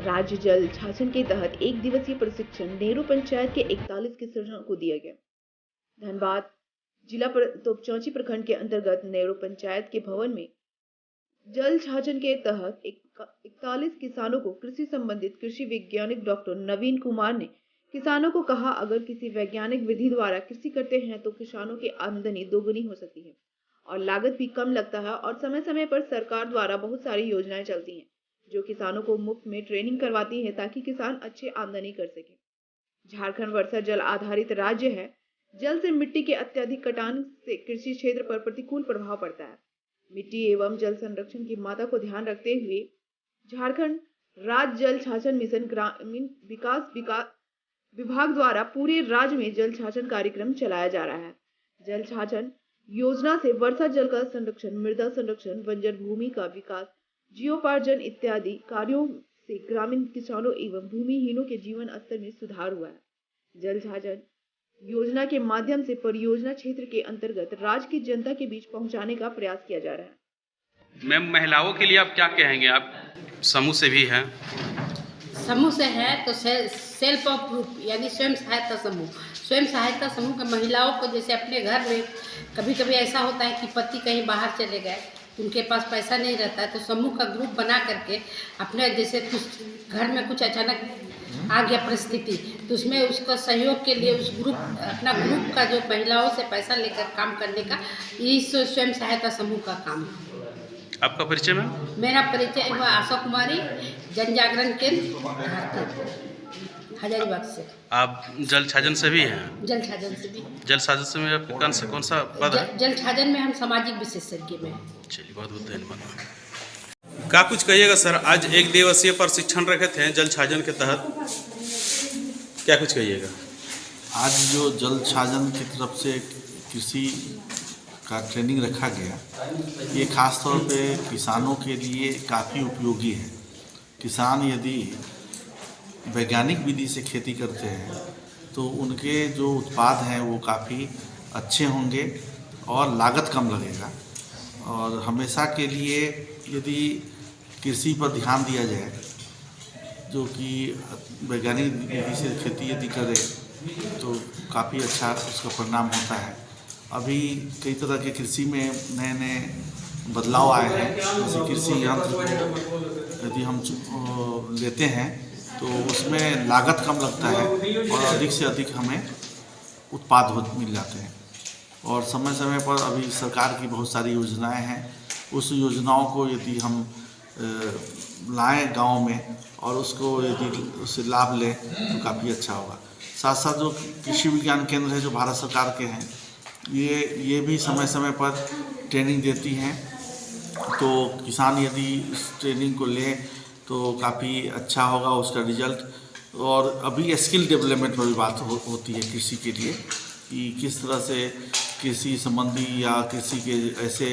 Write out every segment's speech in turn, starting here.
राज्य जल शासन के तहत एक दिवसीय प्रशिक्षण नेहरू पंचायत के 41 किसानों को दिया गया। धनबाद जिला तोपचौची प्रखंड के अंतर्गत नेहरू पंचायत के भवन में जल शासन के तहत 41 किसानों को कृषि संबंधित कृषि वैज्ञानिक डॉक्टर नवीन कुमार ने किसानों को कहा, अगर किसी वैज्ञानिक विधि द्वारा कृषि करते हैं तो किसानों की आमदनी दोगुनी हो सकती है और लागत भी कम लगता है और समय समय पर सरकार द्वारा बहुत सारी योजनाएं चलती हैं जो किसानों को मुफ्त में ट्रेनिंग करवाती है ताकि किसान अच्छे आमदनी कर सके। झारखंड वर्षा जल आधारित राज्य है। जल से मिट्टी के अत्यधिक कटान से कृषि क्षेत्र पर प्रतिकूल प्रभाव पड़ता है। मिट्टी एवं जल संरक्षण की मात्रा को ध्यान रखते हुए झारखंड राज्य जल शासन मिशन ग्रामीण विकास विभाग द्वारा पूरे राज्य में जल शासन कार्यक्रम चलाया जा रहा है। जल शासन योजना से वर्षा जल का संरक्षण, मृदा संरक्षण, बंजर भूमि का विकास, जीवोपार्जन इत्यादि कार्यों से ग्रामीण किसानों एवं भूमिहीनों के जीवन स्तर में सुधार हुआ है। जल शासन योजना के माध्यम से परियोजना क्षेत्र के अंतर्गत राज्य की जनता के बीच पहुंचाने का प्रयास किया जा रहा है। मैम, महिलाओं के लिए आप क्या कहेंगे? आप समूह से भी हैं। समूह से है तो सेल्फ ऑफ ग्रुप यानी स्वयं सहायता समूह के महिलाओं को, जैसे अपने घर में कभी कभी ऐसा होता है कि पति कहीं बाहर चले गए, उनके पास पैसा नहीं रहता है, तो समूह का ग्रुप बना करके अपने जैसे कुछ घर में कुछ अचानक आ गया परिस्थिति, तो उसमें उसका सहयोग के लिए उस अपना ग्रुप का जो महिलाओं से पैसा लेकर काम करने का, इस स्वयं सहायता समूह का काम है। आपका परिचय मैम? मेरा परिचय आशा कुमारी, जन जागरण केंद्र हजारीबाग से। आप जल शासन से भी हैं? जल शासन से भी। जल शासन से आपका कौन सा पद है? जल शासन में हम सामाजिक विशेषज्ञ में। चलिए, बहुत बहुत धन्यवाद। क्या कुछ कहिएगा सर? आज एक दिवसीय प्रशिक्षण रखे थे जल शासन के तहत, क्या कुछ कहिएगा? आज जो जल शासन की तरफ से कृषि का ट्रेनिंग रखा गया, ये खास तौर पे किसानों के लिए काफ़ी उपयोगी है। किसान यदि वैज्ञानिक विधि से खेती करते हैं तो उनके जो उत्पाद हैं वो काफ़ी अच्छे होंगे और लागत कम लगेगा। और हमेशा के लिए यदि कृषि पर ध्यान दिया जाए, जो कि वैज्ञानिक विधि से खेती यदि करे तो काफ़ी अच्छा उसका परिणाम होता है। अभी कई तरह के कृषि में नए नए बदलाव आए हैं, जैसे कृषि यंत्र को यदि हम लेते हैं तो उसमें लागत कम लगता है और अधिक से अधिक हमें उत्पाद मिल जाते हैं। और समय समय पर अभी सरकार की बहुत सारी योजनाएं हैं, उस योजनाओं को यदि हम लाएं गांव में और उसको यदि उससे लाभ लें तो काफ़ी अच्छा होगा। साथ साथ जो कृषि विज्ञान केंद्र है जो भारत सरकार के हैं, ये भी समय समय पर ट्रेनिंग देती हैं, तो किसान यदि इस ट्रेनिंग को लें तो काफ़ी अच्छा होगा उसका रिजल्ट। और अभी स्किल डेवलपमेंट पर भी बात होती है कृषि के लिए कि किस तरह से कृषि संबंधी या कृषि के ऐसे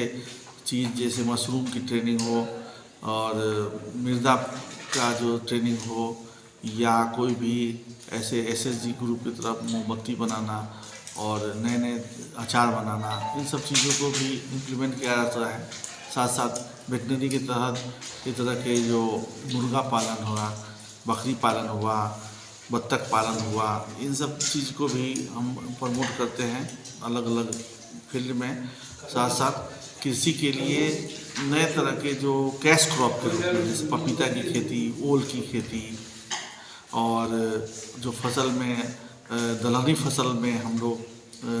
चीज़ जैसे मशरूम की ट्रेनिंग हो और मृदा का जो ट्रेनिंग हो या कोई भी ऐसे SSG ग्रुप की तरफ मोमबत्ती बनाना और नए नए अचार बनाना, इन सब चीज़ों को भी इम्प्लीमेंट किया जाता है। साथ साथ वेटनरी के तहत इस तरह के जो मुर्गा पालन हुआ, बकरी पालन हुआ, बत्तख पालन हुआ, इन सब चीज़ को भी हम प्रमोट करते हैं अलग अलग फील्ड में। साथ साथ कृषि के लिए नए तरह के जो कैश क्रॉप के रूप में, जैसे पपीता की खेती, ओल की खेती, और जो फसल में दलहनी फसल में हम लोग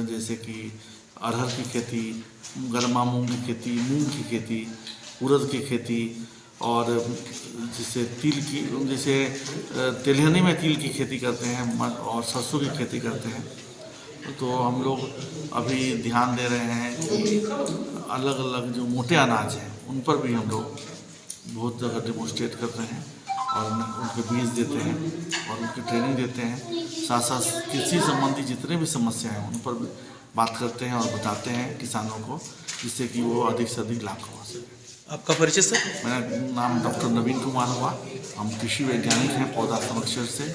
जैसे कि अरहर की खेती, गर्मा मूंग की खेती, मूंग की खेती, उड़द की खेती, और जैसे तिलहनी में तिल की खेती करते हैं और सरसों की खेती करते हैं। तो हम लोग अभी ध्यान दे रहे हैं कि अलग अलग जो मोटे अनाज हैं उन पर भी हम लोग बहुत जगह डेमोन्स्ट्रेट करते हैं और उनके बीज देते हैं और उनकी ट्रेनिंग देते हैं। साथ साथ कृषि संबंधी जितने भी समस्या हैं उन पर भी बात करते हैं और बताते हैं किसानों को, जिससे कि वो अधिक से अधिक लाभ कमा सकें। आपका परिचय सर? मेरा नाम डॉक्टर नवीन कुमार हुआ। हम कृषि वैज्ञानिक हैं पौधा संरक्षण से,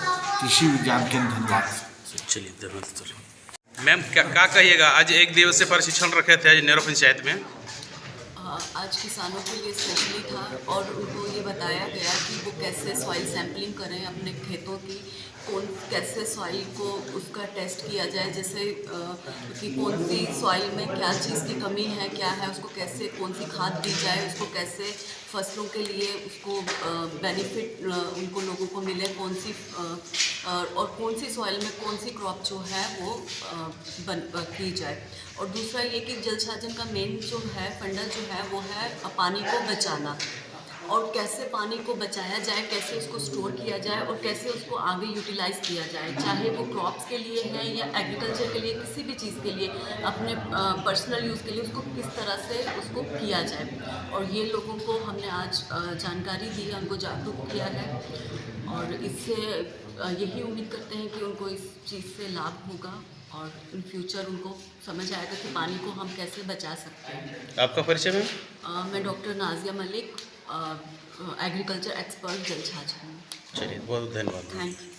कृषि विज्ञान केंद्र धनबाद से। चलिए, धन्यवाद। मैम, क्या कहिएगा? आज एक दिवसीय प्रशिक्षण रखे थे नेहरू पंचायत में। आज किसानों के लिए स्पेशली था और उनको ये बताया गया कि वो कैसे सॉइल सैम्पलिंग करें अपने खेतों की, कैसे सॉइल को उसका टेस्ट किया जाए, जैसे कि कौन सी सॉइल में क्या चीज़ की कमी है, क्या है, उसको कैसे कौन सी खाद दी जाए, उसको कैसे फसलों के लिए उसको बेनिफिट उनको लोगों को मिले, कौन सी और कौन सी सॉइल में कौन सी क्रॉप जो है वो की जाए। और दूसरा ये कि जल छाजन का मेन जो है फंडा जो है वो है पानी को बचाना, और कैसे पानी को बचाया जाए, कैसे उसको स्टोर किया जाए और कैसे उसको आगे यूटिलाइज़ किया जाए, चाहे वो क्रॉप्स के लिए है या एग्रीकल्चर के लिए, किसी भी चीज़ के लिए, अपने पर्सनल यूज़ के लिए उसको किस तरह से उसको किया जाए। और ये लोगों को हमने आज जानकारी दी है, उनको जागरूक किया है और इससे यही उम्मीद करते हैं कि उनको इस चीज़ से लाभ होगा और इन फ्यूचर उनको समझ आएगा कि पानी को हम कैसे बचा सकते हैं। आपका परिचय में? मैं doctor Nazia Malik, agriculture expert जल छाजन। चलिए, बहुत धन्यवाद। Thank you.